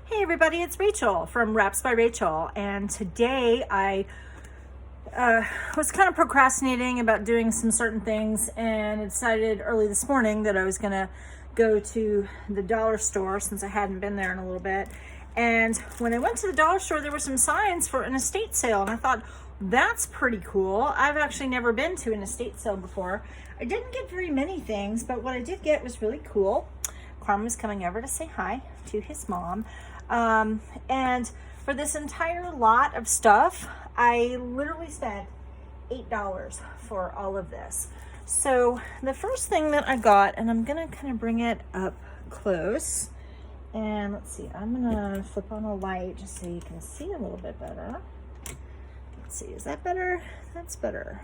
Hey everybody, it's Rachel from Wraps by Rachel, and today I was kind of procrastinating about doing some certain things and decided early this morning that I was gonna go to the dollar store since I hadn't been there in a little bit. And when I went to the dollar store, there were some signs for an estate sale, and I thought, that's pretty cool. I've actually never been to an estate sale before. I didn't get very many things, but what I did get was really cool. Carmen was coming over to say hi to his mom. And for this entire lot of stuff, I literally spent $8 for all of this. So the first thing that I got, and I'm gonna kind of bring it up close, and let's see, I'm gonna flip on a light just so you can see a little bit better. Let's see, is that better? That's better.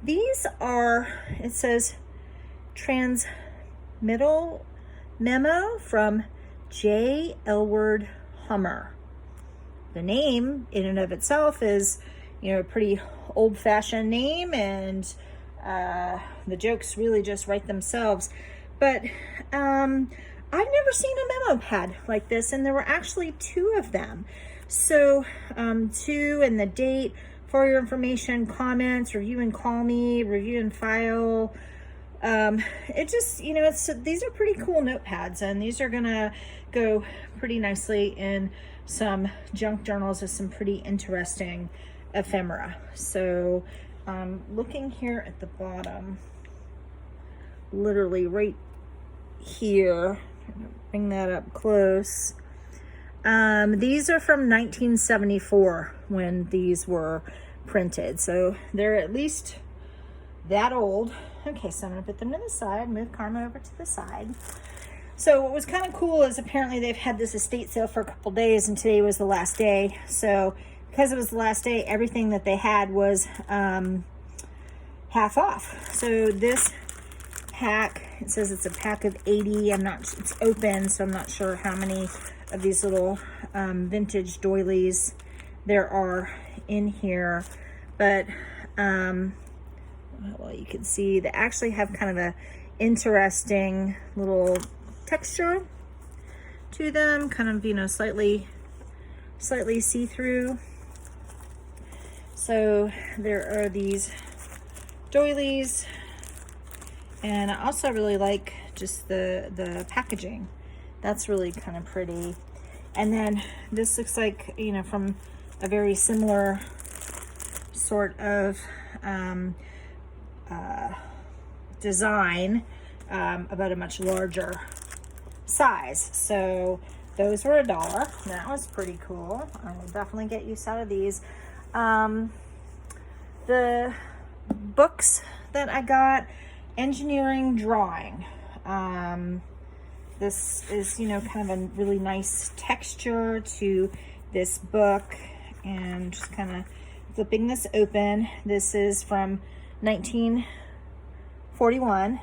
These are, it says transmittal memo from J. Elward Hummer. The name in and of itself is, a pretty old-fashioned name, and the jokes really just write themselves. But I've never seen a memo pad like this, and there were actually two of them. So two and the date, for your information, comments, review and call me, review and file. It just, these are pretty cool notepads, and these are gonna go pretty nicely in some junk journals with some pretty interesting ephemera. So looking here at the bottom, literally right here, bring that up close. These are from 1974 when these were printed, so they're at least that old. Okay, so I'm gonna put them to the side, move Karma over to the side. So what was kind of cool is apparently they've had this estate sale for a couple days, and today was the last day. So because it was the last day, everything that they had was half off. So this pack, it says it's a pack of 80. It's open, so I'm not sure how many of these little vintage doilies there are in here, but well, you can see they actually have kind of a interesting little texture to them, kind of, slightly see-through. So there are these doilies, and I also really like just the packaging. That's really kind of pretty. And then this looks like, from a very similar sort of design, about a much larger size. So those were $1. That was pretty cool. I will definitely get use out of these. The books that I got, engineering drawing. This is, kind of a really nice texture to this book, and just kind of flipping this open. This is from 1941,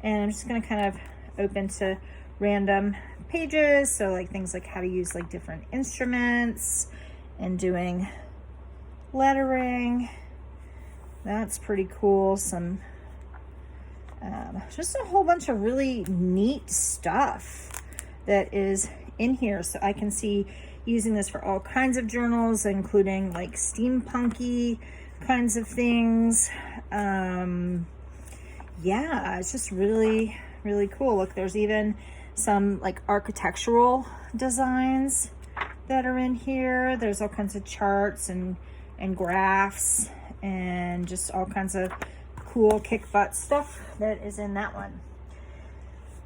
and I'm just going to kind of open to random pages. So like things like how to use like different instruments and doing lettering. That's pretty cool. Some just a whole bunch of really neat stuff that is in here. So I can see using this for all kinds of journals, including like steampunky kinds of things. Yeah, it's just really, really cool. Look, there's even some like architectural designs that are in here. There's all kinds of charts and graphs, and just all kinds of cool kick butt stuff that is in that one.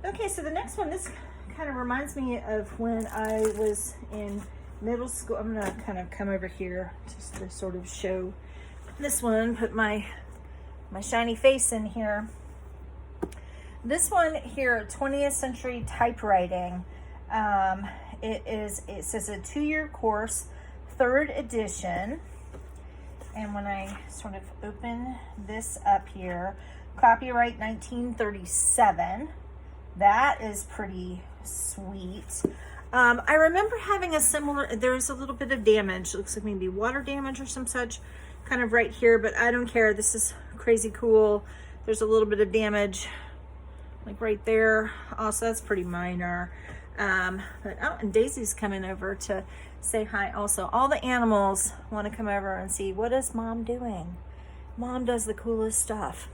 Okay, so the next one, this kind of reminds me of when I was in middle school. I'm gonna kind of come over here just to sort of show this one, put my shiny face in here. This one here, 20th century typewriting. It says a 2-year course, 3rd edition. And when I sort of open this up here, copyright 1937. That is pretty sweet. I remember having a similar, there's a little bit of damage. It looks like maybe water damage or some such kind of right here, but I don't care. This is crazy cool. There's a little bit of damage like right there. Also, that's pretty minor. And Daisy's coming over to say hi also. All the animals want to come over and see, what is Mom doing? Mom does the coolest stuff.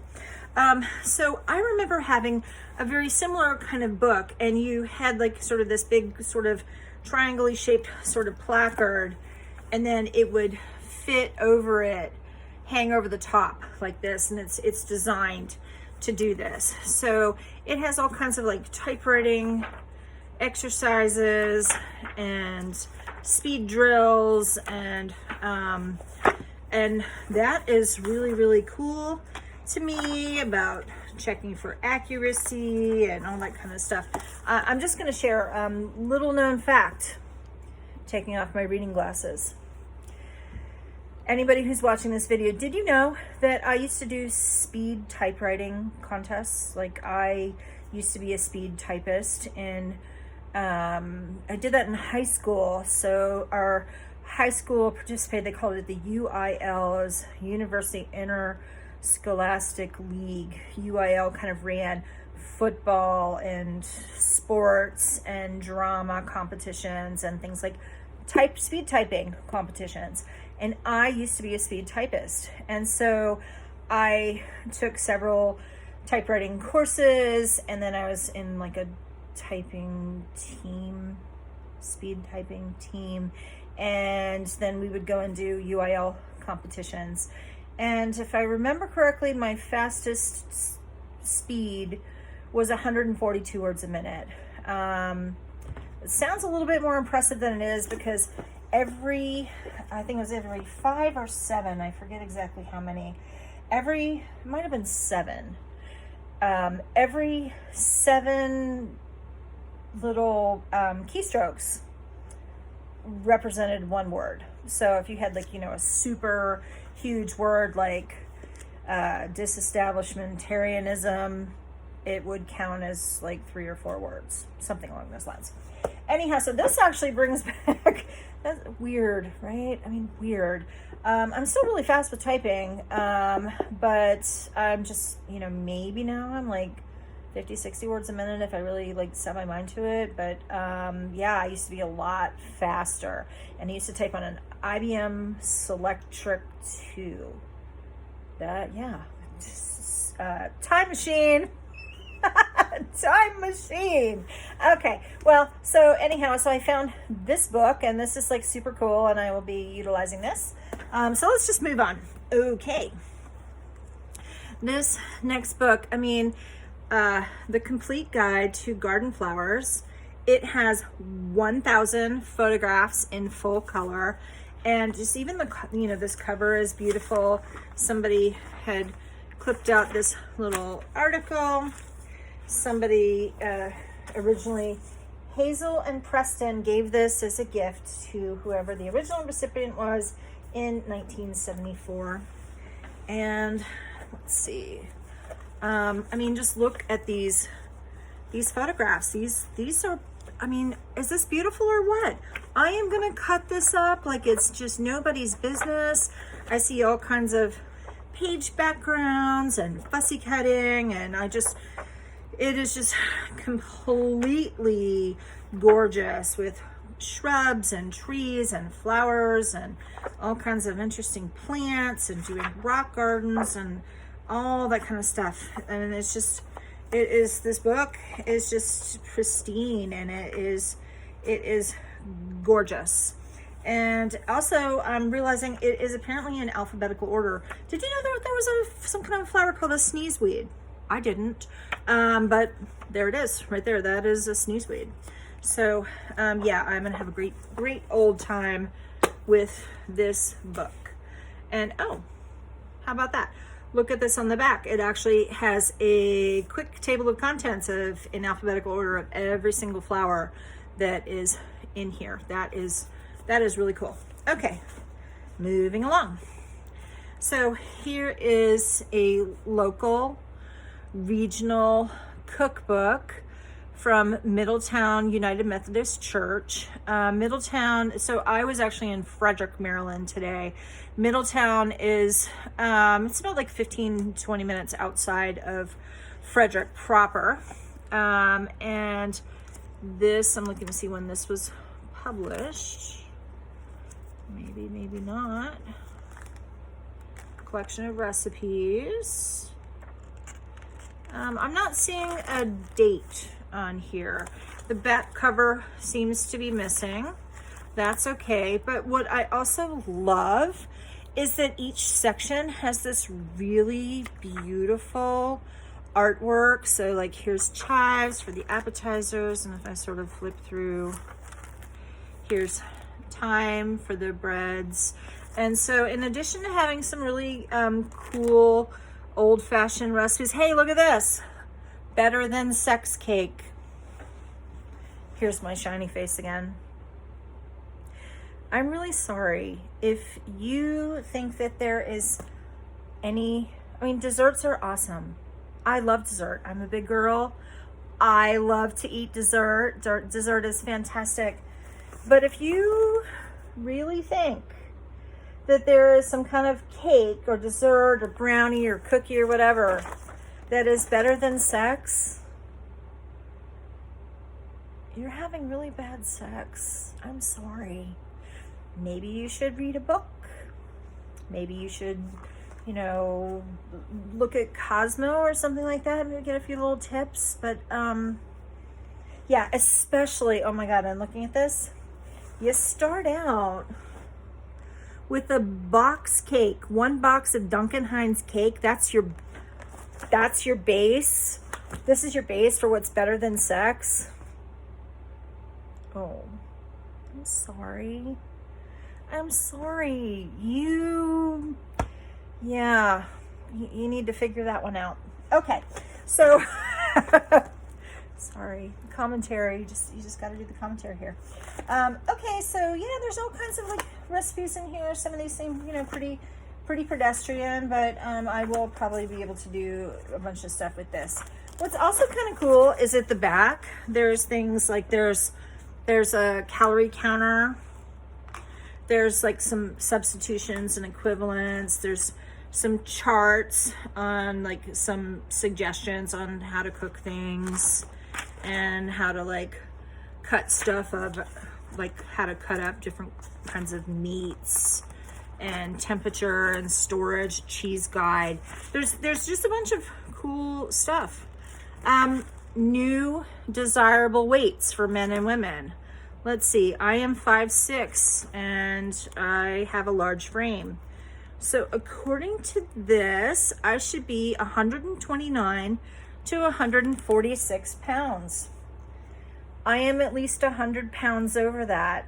So I remember having a very similar kind of book, and you had like sort of this big sort of triangle-y shaped sort of placard, and then it would fit over it, hang over the top like this, and it's designed to do this. So it has all kinds of like typewriting exercises and speed drills, and that is really, really cool to me, about checking for accuracy and all that kind of stuff. I'm just going to share little known fact, taking off my reading glasses. Anybody who's watching this video, did you know that I used to do speed typewriting contests? Like, I used to be a speed typist, and I did that in high school. So our high school participated, they called it the UIL, as University Interscholastic League. UIL kind of ran football and sports and drama competitions and things like speed typing competitions. And I used to be a speed typist. And so I took several typewriting courses, and then I was in like a typing team, speed typing team. And then we would go and do UIL competitions. And if I remember correctly, my fastest speed was 142 words a minute. It sounds a little bit more impressive than it is, because I think it was every 5 or 7, I forget exactly how many, it might have been 7. Every 7 little keystrokes represented one word. So if you had like, a super huge word like disestablishmentarianism, it would count as like 3 or 4 words, something along those lines. Anyhow, so this actually brings back, that's weird, right? I mean, weird. I'm still really fast with typing, but I'm just, maybe now I'm like 50, 60 words a minute if I really like set my mind to it. But yeah, I used to be a lot faster, and I used to type on an IBM Selectric 2. Time machine. Time machine. Okay, well, so anyhow, so I found this book, and this is like super cool, and I will be utilizing this. So let's just move on. Okay. This next book, The Complete Guide to Garden Flowers. It has 1,000 photographs in full color, and just even this cover is beautiful. Somebody had clipped out this little article. Somebody originally, Hazel and Preston, gave this as a gift to whoever the original recipient was in 1974. And let's see. Just look at these photographs. These are, is this beautiful or what? I am going to cut this up like it's just nobody's business. I see all kinds of page backgrounds and fussy cutting, and it is just completely gorgeous, with shrubs and trees and flowers and all kinds of interesting plants, and doing rock gardens and all that kind of stuff. And this book is just pristine, and it is gorgeous. And also, I'm realizing it is apparently in alphabetical order. Did you know there was some kind of flower called a sneezeweed? I didn't, but there it is right there. That is a sneezeweed. So yeah, I'm gonna have a great old time with this book. And oh, how about that? Look at this on the back. It actually has a quick table of contents in alphabetical order of every single flower that is in here. That is really cool. Okay, moving along. So here is a local regional cookbook from Middletown United Methodist Church. Middletown, so I was actually in Frederick, Maryland today. Middletown is, it's about like 15-20 minutes outside of Frederick proper. And this, I'm looking to see when this was published. Maybe, maybe not. Collection of recipes. I'm not seeing a date on here. The back cover seems to be missing. That's okay. But what I also love is that each section has this really beautiful artwork. So like here's chives for the appetizers, and if I sort of flip through, here's thyme for the breads. And so in addition to having some really cool old-fashioned recipes, hey, look at this, Better Than Sex cake. Here's my shiny face again. I'm really sorry if you think that there is any, I mean, desserts are awesome. I love dessert. I'm a big girl. I love to eat dessert. Dessert is fantastic. But if you really think that there is some kind of cake or dessert or brownie or cookie or whatever that is better than sex, you're having really bad sex. I'm sorry. Maybe you should read a book. Maybe you should, you know, look at Cosmo or something like that and get a few little tips. But yeah, especially, oh my God, I'm looking at this. You start out with a box cake, 1 box of Duncan Hines cake. That's your base. This is your base for what's better than sex. Oh, I'm sorry. I'm sorry. You need to figure that one out. Okay, so sorry, commentary. You just got to do the commentary here. Okay, so yeah, there's all kinds of like recipes in here. Some of these seem, you know, pretty pedestrian, but I will probably be able to do a bunch of stuff with this. What's also kind of cool is at the back, there's things like there's a calorie counter. There's like some substitutions and equivalents. There's some charts on like some suggestions on how to cook things and how to like cut stuff up, like how to cut up different kinds of meats and temperature and storage, cheese guide. There's just a bunch of cool stuff. New desirable weights for men and women. Let's see, I am 5'6" and I have a large frame. So according to this, I should be 129 to 146 pounds. I am at least 100 pounds over that.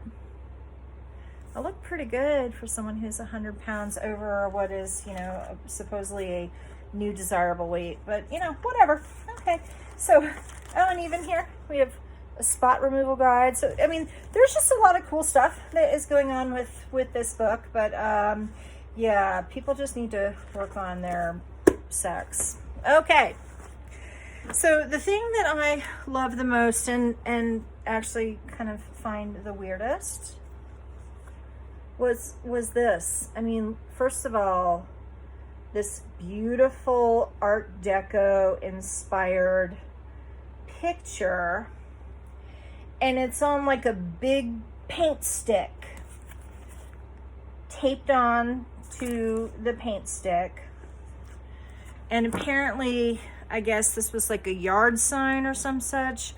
I look pretty good for someone who's 100 pounds over what is, you know, supposedly a new desirable weight, but you know, whatever. Okay, so, oh, and even here we have a spot removal guide. So, I mean, there's just a lot of cool stuff that is going on with this book, but yeah, people just need to work on their sex. Okay, so the thing that I love the most and actually kind of find the weirdest was this. I mean, first of all, this beautiful Art Deco inspired picture, and it's on like a big paint stick taped on to the paint stick. And apparently, I guess this was like a yard sign or some such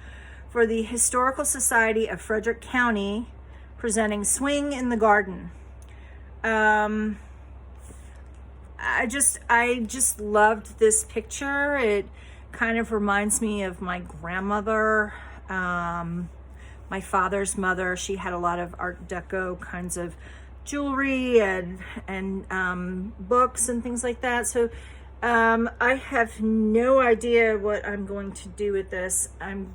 for the Historical Society of Frederick County, presenting Swing in the Garden. I just loved this picture. It kind of reminds me of my grandmother, my father's mother. She had a lot of Art Deco kinds of jewelry and books and things like that. So I have no idea what I'm going to do with this. I'm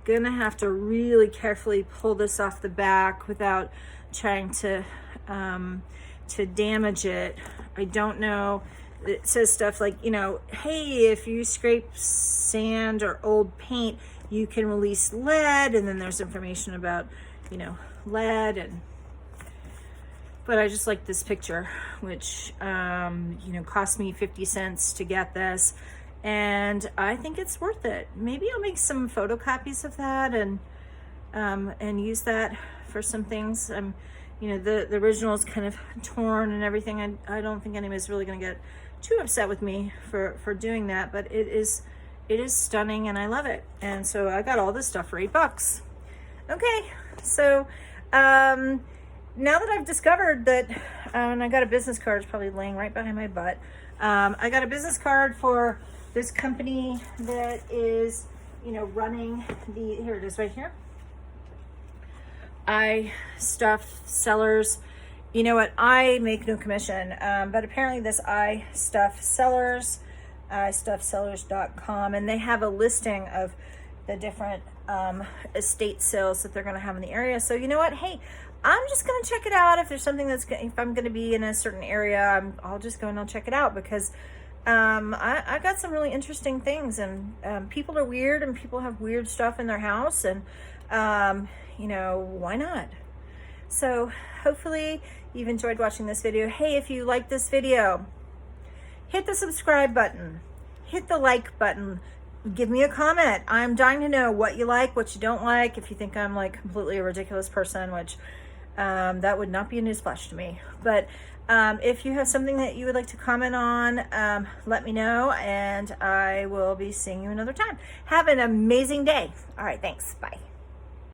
gonna have to really carefully pull this off the back without trying to damage it. I don't know. It says stuff like, you know, hey, if you scrape sand or old paint, you can release lead, and then there's information about, you know, lead. But I just like this picture, which you know, cost me 50 cents to get this, and I think it's worth it. Maybe I'll make some photocopies of that and and use that for some things. You know, the original is kind of torn and everything. I don't think anybody's really going to get too upset with me for doing that, but it is stunning and I love it. And so I got all this stuff for $8. Okay, so now that I've discovered that, and I got a business card, it's probably laying right behind my butt. I got a business card for this company that is, you know, running here it is right here. I stuff sellers. You know what? I make no commission, but apparently this I stuff sellers, istuffsellers.com, and they have a listing of the different estate sales that they're going to have in the area. So you know what? Hey, I'm just going to check it out. If there's something if I'm going to be in a certain area, I'll just go and I'll check it out, because I got some really interesting things, and people are weird and people have weird stuff in their house, and you know, why not? So hopefully you've enjoyed watching this video. Hey, if you like this video, hit the subscribe button, hit the like button, give me a comment. I'm dying to know what you like, what you don't like. If you think I'm like completely a ridiculous person, which that would not be a newsflash to me, but if you have something that you would like to comment on, let me know, and I will be seeing you another time. Have an amazing day. All right, thanks. Bye.